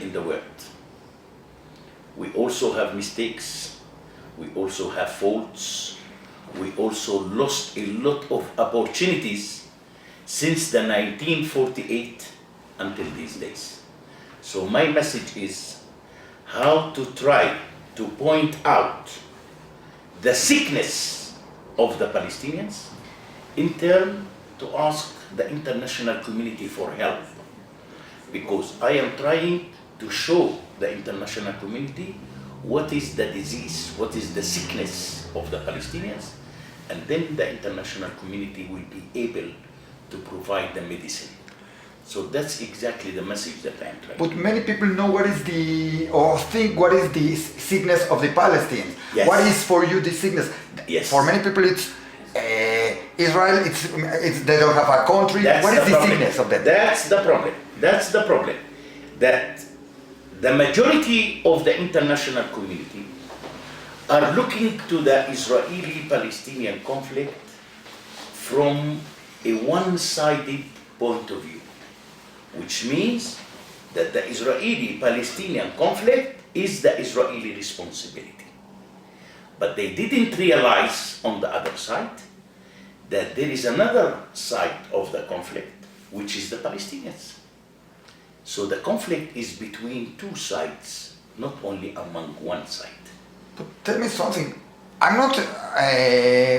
in the world. We also have mistakes, we also have faults, we also lost a lot of opportunities since the 1948 until these days. So my message is how to try to point out the sickness of the Palestinians in turn to ask the international community for help. Because I am trying to show the international community what is the disease, what is the sickness of the Palestinians, and then the international community will be able to provide the medicine. So that's exactly the message that I am trying. But many people know what is the, or think what is the sickness of the Palestinians. Yes. What is for you the sickness? Yes. For many people it's Israel, it's they don't have a country. That's what is the problem. sickness of them? That's the problem. That's the problem. That the majority of the international community are looking to the Israeli-Palestinian conflict from a one-sided point of view, which means that the Israeli-Palestinian conflict is the Israeli responsibility. But they didn't realize on the other side that there is another side of the conflict, which is the Palestinians. So the conflict is between two sides, not only among one side. But tell me something. I'm not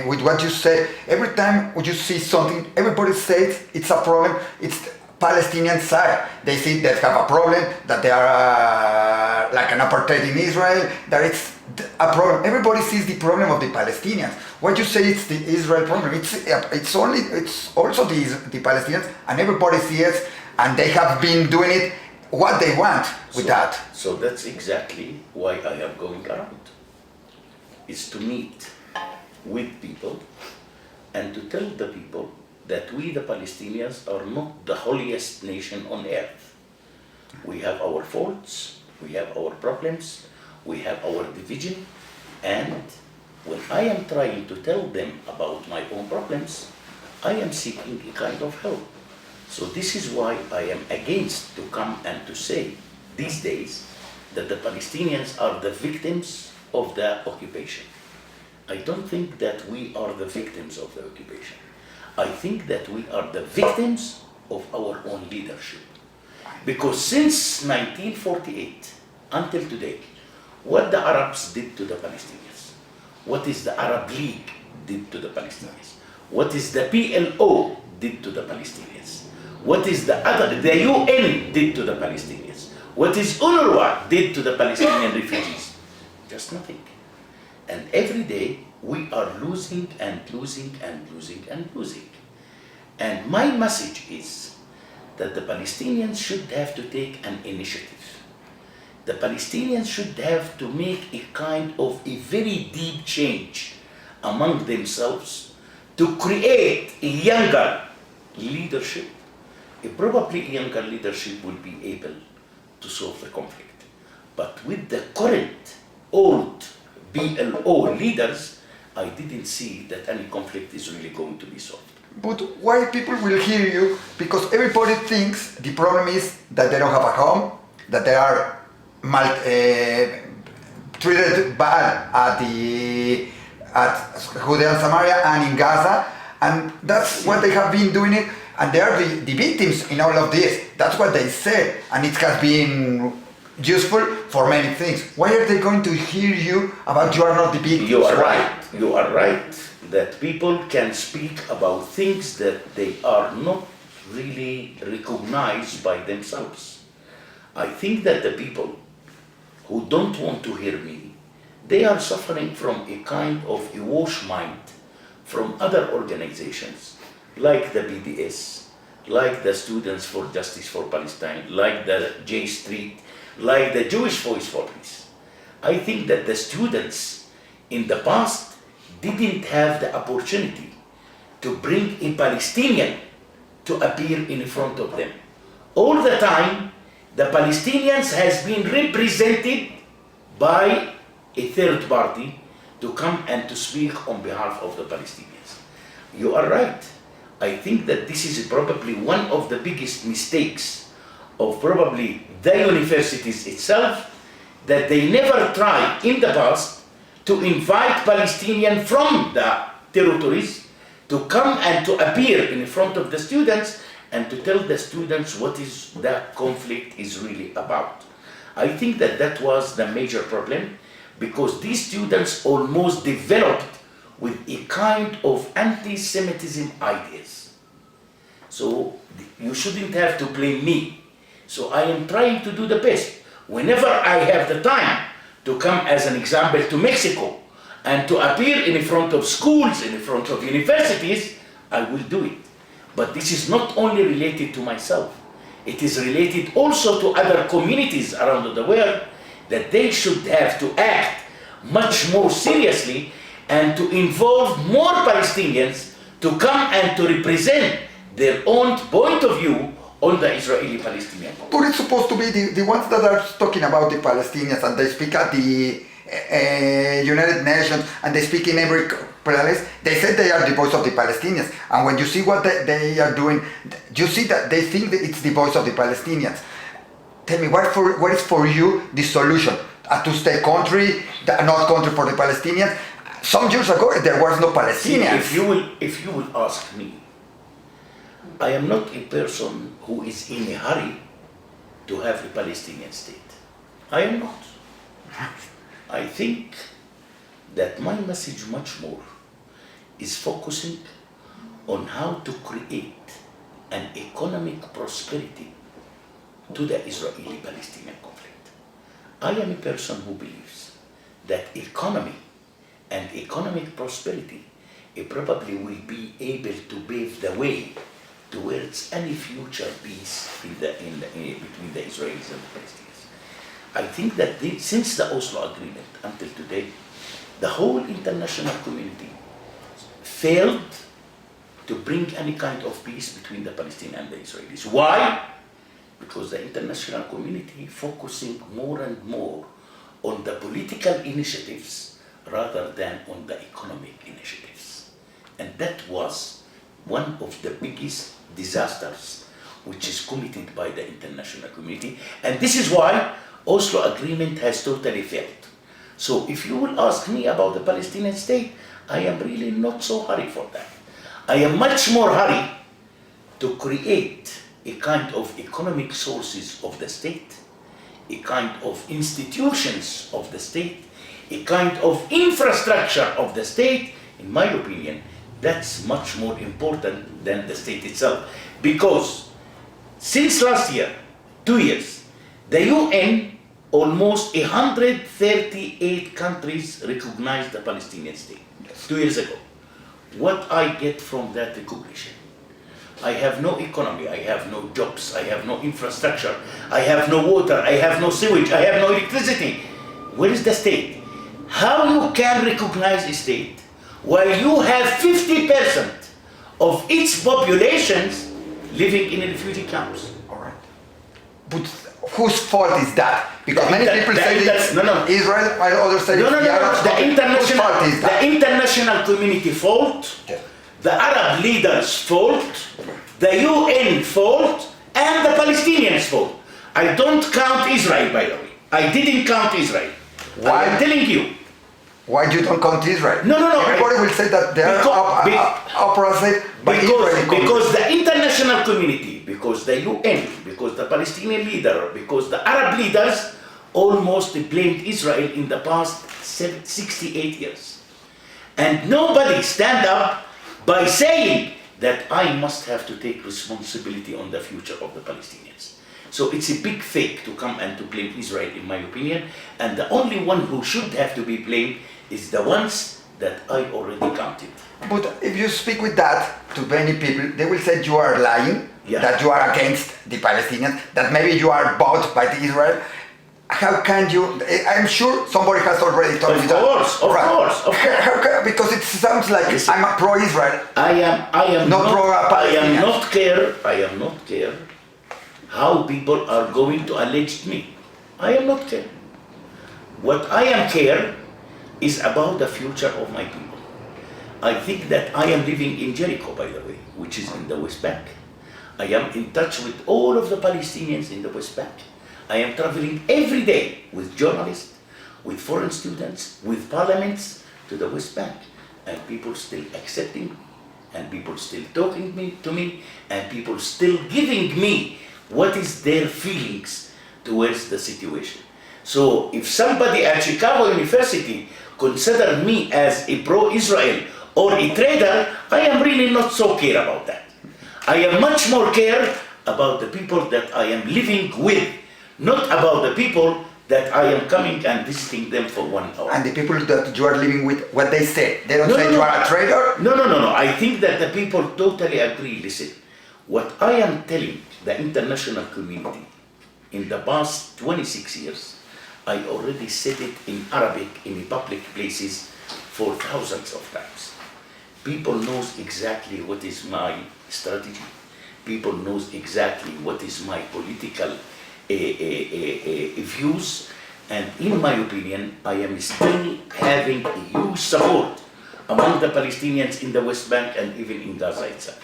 with what you say. Every time you see something, everybody says it's a problem. It's the Palestinian side. They see they have a problem, that they are like an apartheid in Israel, that it's a problem. Everybody sees the problem of the Palestinians. What you say it's the Israel problem. It's also the Palestinians, and everybody sees it, and they have been doing it what they want with that. So that's exactly why I am going around. Is to meet with people and to tell the people that we, the Palestinians, are not the holiest nation on earth. We have our faults, we have our problems, we have our division, and when I am trying to tell them about my own problems, I am seeking a kind of help. So this is why I am against to come and to say these days that the Palestinians are the victims of the occupation. I don't think that we are the victims of the occupation. I think that we are the victims of our own leadership. Because since 1948 until today, what the Arabs did to the Palestinians, what is the Arab League did to the Palestinians, what is the PLO did to the Palestinians, what is the UN did to the Palestinians, what is UNRWA did to the Palestinian refugees? Just nothing. And every day we are losing and losing and losing and losing. And my message is that the Palestinians should have to take an initiative. The Palestinians should have to make a kind of a very deep change among themselves to create a younger leadership. Probably a younger leadership will be able to solve the conflict. But with the current old PLO leaders, I didn't see that any conflict is really going to be solved. But why people will hear you? Because everybody thinks the problem is that they don't have a home, that they are treated bad at Judea and Samaria and in Gaza, and that's what they have been doing it, and they are the victims in all of this. That's what they say, and it has been useful for many things. Why are they going to hear you about you are not the victims? You are right. You are right that people can speak about things that they are not really recognized by themselves. I think that the people who don't want to hear me, they are suffering from a kind of a wash mind from other organizations like the BDS, like the Students for Justice for Palestine, like the J Street, like the Jewish Voice for Peace. I think that the students in the past didn't have the opportunity to bring a Palestinian to appear in front of them. All the time, the Palestinians has been represented by a third party to come and to speak on behalf of the Palestinians. You are right. I think that this is probably one of the biggest mistakes of probably the universities itself, that they never tried in the past to invite Palestinians from the territories to come and to appear in front of the students and to tell the students what is the conflict is really about. I think that that was the major problem, because these students almost developed with a kind of anti-Semitism ideas. So you shouldn't have to blame me. So I am trying to do the best. Whenever I have the time to come as an example to Mexico and to appear in front of schools, in front of universities, I will do it. But this is not only related to myself. It is related also to other communities around the world, that they should have to act much more seriously and to involve more Palestinians to come and to represent their own point of view on the Israeli-Palestinian conflict. But it's supposed to be the ones that are talking about the Palestinians, and they speak at the United Nations, and they speak in every place. They said they are the voice of the Palestinians, and when you see what they are doing, you see that they think that it's the voice of the Palestinians. Tell me, what is for you the solution? A two-state country, not country for the Palestinians? Some years ago, there was no Palestinians. If you will ask me, I am not a person who is in a hurry to have a Palestinian state. I am not. I think that my message much more is focusing on how to create an economic prosperity to the Israeli-Palestinian conflict. I am a person who believes that economy and economic prosperity probably will be able to pave the way towards any future peace between the Israelis and the Palestinians. I think that since the Oslo Agreement until today, the whole international community failed to bring any kind of peace between the Palestinians and the Israelis. Why? Because the international community focusing more and more on the political initiatives rather than on the economic initiatives. And that was one of the biggest disasters which is committed by the international community. And this is why Oslo Agreement has totally failed. So if you will ask me about the Palestinian state, I am really not so hurry for that. I am much more hurry to create a kind of economic sources of the state, a kind of institutions of the state, a kind of infrastructure of the state. In my opinion, that's much more important than the state itself. Because since last year, 2 years, the UN, almost 138 countries recognized the Palestinian state. 2 years ago. What I get from that recognition? I have no economy, I have no jobs, I have no infrastructure, I have no water, I have no sewage, I have no electricity. Where is the state? How you can recognize a state while you have 50% of its populations living in refugee camps? All right. But whose fault is that? Because many people say it's Israel, while others say it's the Arabs. Whose fault is that? The international community fault, the Arab leaders' fault, the UN fault, and the Palestinians' fault. I don't count Israel, by the way. I didn't count Israel. Why? I'm telling you. Why you don't count Israel? No. Everybody will say that they are oppressed by Israel. Because the international community, because the UN, because the Palestinian leader, because the Arab leaders almost blamed Israel in the past 68 years. And nobody stand up by saying that I must have to take responsibility on the future of the Palestinians. So it's a big fake to come and to blame Israel, in my opinion, and the only one who should have to be blamed is the ones that I already counted. But if you speak with that to many people, they will say you are lying, that you are against the Palestinians, that maybe you are bought by the Israel. How can you? I'm sure somebody has already told you that. Of course. Because it sounds like I'm a pro-Israel. I am not pro-Palestinian. I am not care how people are going to allege me. I am not care. What I am care is about the future of my people. I think that I am living in Jericho, by the way, which is in the West Bank. I am in touch with all of the Palestinians in the West Bank. I am traveling every day with journalists, with foreign students, with parliaments to the West Bank. And people still accepting me, and people still talking to me, and people still giving me what is their feelings towards the situation. So if somebody at Chicago University consider me as a pro-Israel or a traitor, I am really not so care about that. I am much more care about the people that I am living with, not about the people that I am coming and visiting them for 1 hour. And the people that you are living with, what they say, they don't say you are a traitor? No. I think that the people totally agree. Listen, what I am telling the international community in the past 26 years, I already said it in Arabic in public places for thousands of times. People knows exactly what is my strategy. People knows exactly what is my political views, and in my opinion, I am still having a huge support among the Palestinians in the West Bank and even in Gaza itself.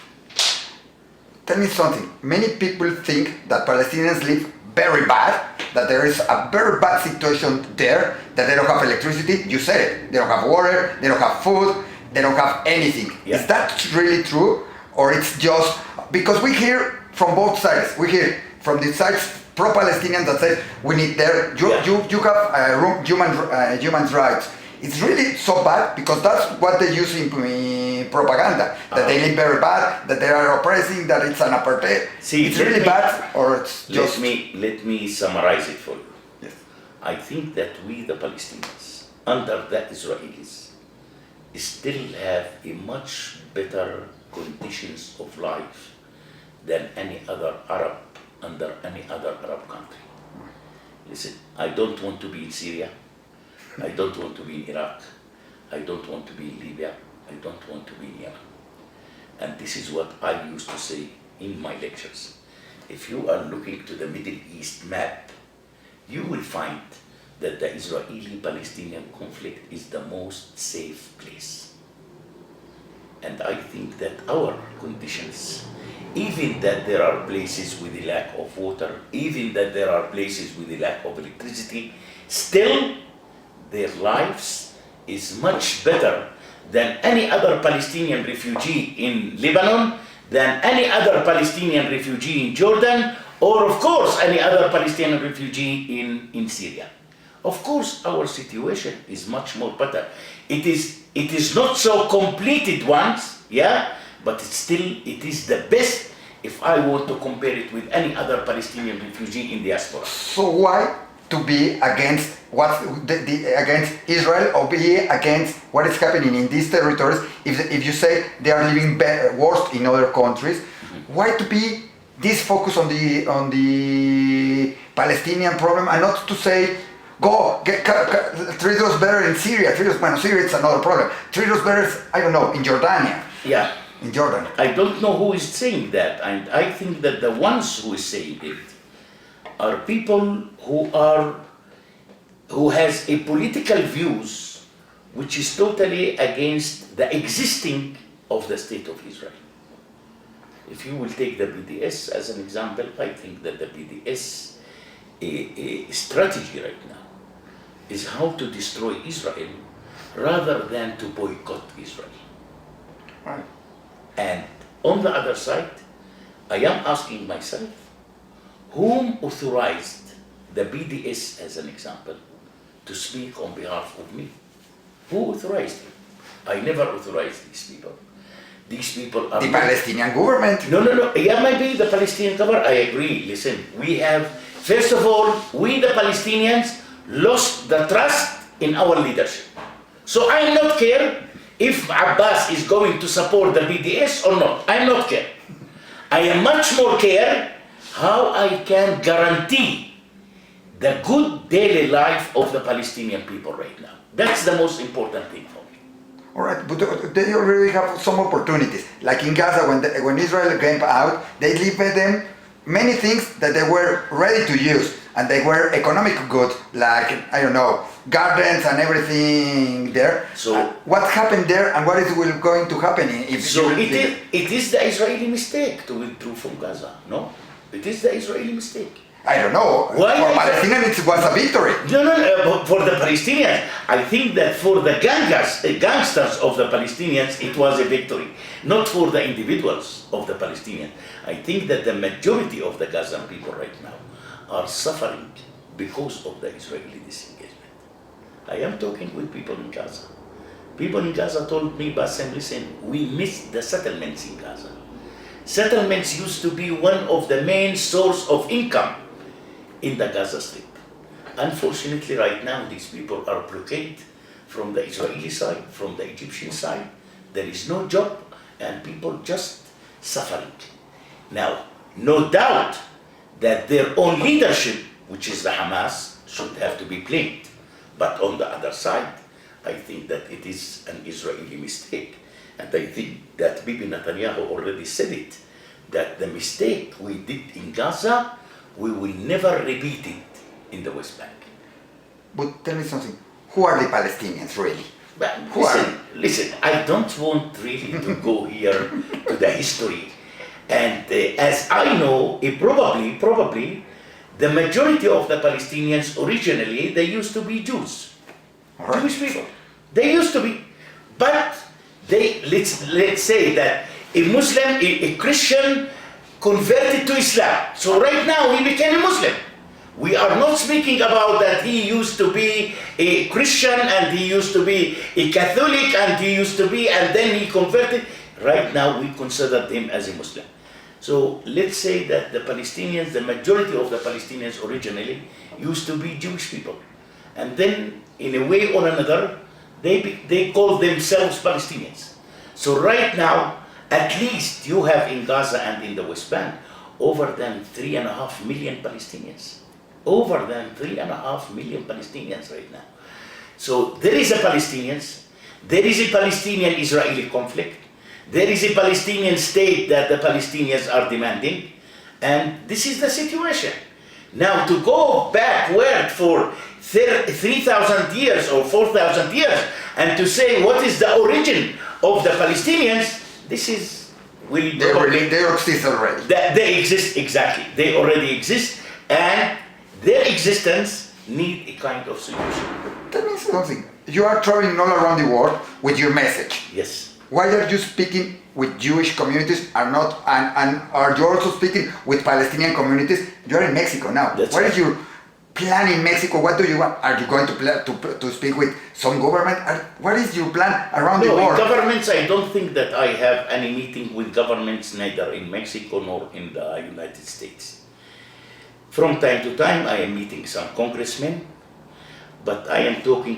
Tell me something. Many people think that Palestinians live very bad, that there is a very bad situation there, that they don't have electricity. You said it. They don't have water, they don't have food, they don't have anything. Yeah. Is that really true? Or it's just, because we hear from both sides. We hear from the sides pro-Palestinian that says we need there, you have human rights. It's really so bad because that's what they use in propaganda, that they live very bad, that they are oppressing, that it's an apartheid. See, it's really bad, or it's just... Let me summarize it for you. Yes. I think that we, the Palestinians, under the Israelis, still have a much better conditions of life than any other Arab under any other Arab country. Listen, I don't want to be in Syria. I don't want to be in Iraq. I don't want to be in Libya. I don't want to be in Yemen. And this is what I used to say in my lectures. If you are looking to the Middle East map, you will find that the Israeli-Palestinian conflict is the most safe place. And I think that our conditions, even that there are places with a lack of water, even that there are places with a lack of electricity, still their lives is much better than any other Palestinian refugee in Lebanon, than any other Palestinian refugee in Jordan, or of course any other Palestinian refugee in Syria. Of course our situation is much more better. It is not so completed once, yeah, but it is the best if I want to compare it with any other Palestinian refugee in diaspora. So why to be against against Israel or be against what is happening in these territories if you say they are living worse in other countries? Mm-hmm. Why to be this focus on the Palestinian problem and not to say treat us better in Syria, Syria it's another problem, treat us better, I don't know, in Jordania. Yeah. In Jordan. I don't know who is saying that, and I think that the ones who is saying it are people who has a political views which is totally against the existing of the state of Israel. If you will take the BDS as an example, I think that the BDS a strategy right now is how to destroy Israel rather than to boycott Israel. Right. And on the other side, I am asking myself, whom authorized the BDS, as an example, to speak on behalf of me? Who authorized him? I never authorized these people. These people are... The Palestinian government. No. Yeah, maybe the Palestinian government, I agree. Listen, we have, first of all, we the Palestinians lost the trust in our leadership. So I am not care if Abbas is going to support the BDS or not. I am not care. I am much more care how I can guarantee the good daily life of the Palestinian people right now. That's the most important thing for me. All right, but they already have some opportunities. Like in Gaza, when Israel came out, they gave them many things that they were ready to use. and they were economic goods, like, I don't know, gardens and everything there. So what happened there, and what is going to happen if So you it is the Israeli mistake to withdraw from Gaza, no? It is the Israeli mistake. I don't know. Why For is Palestinians, it was a victory. No, for the Palestinians, I think that for the gangsters of the Palestinians, it was a victory. Not for the individuals of the Palestinians. I think that the majority of the Gazan people right now are suffering because of the Israeli disengagement. I am talking with people in Gaza. People in Gaza told me, Bassem, listen, we missed the settlements in Gaza. Settlements used to be one of the main source of income in the Gaza Strip. Unfortunately, right now, these people are blockaded from the Israeli side, from the Egyptian side. There is no job, and people just suffering. Now, no doubt that their own leadership, which is the Hamas, should have to be blamed. But on the other side, I think that it is an Israeli mistake. And I think that Bibi Netanyahu already said it, that the mistake we did in Gaza, we will never repeat it in the West Bank. But tell me something. Who are the Palestinians, really? But listen, I don't want really to go here to the history. And as I know, probably, the majority of the Palestinians originally, they used to be Jews. Right. Jewish people. They used to be. But let's say that a Muslim, a Christian converted to Islam. So right now he became a Muslim. We are not speaking about that he used to be a Christian and he used to be a Catholic and he used to be and then he converted. Right now we consider him as a Muslim. So let's say that the Palestinians, the majority of the Palestinians originally used to be Jewish people. And then in a way or another, they call themselves Palestinians. So right now, at least you have in Gaza and in the West Bank over than 3.5 million Palestinians. Over than 3.5 million Palestinians right now. So there is a Palestinians, there is a Palestinian-Israeli conflict, there is a Palestinian state that the Palestinians are demanding, and this is the situation. Now to go backward for 3,000 years or 4,000 years and to say what is the origin of the Palestinians, this is They exist already. They exist, exactly. They already exist, and their existence need a kind of solution. Tell me something. You are traveling all around the world with your message. Yes. Why are you speaking with Jewish communities and are you also speaking with Palestinian communities? You're in Mexico now. That's What right. is your plan in Mexico? What do you want? Are you going to speak with some government? What is your plan around the No, in world? governments, I don't think that I have any meeting with governments, neither in Mexico nor in the United States. From time to time, I am meeting some congressmen, but I am talking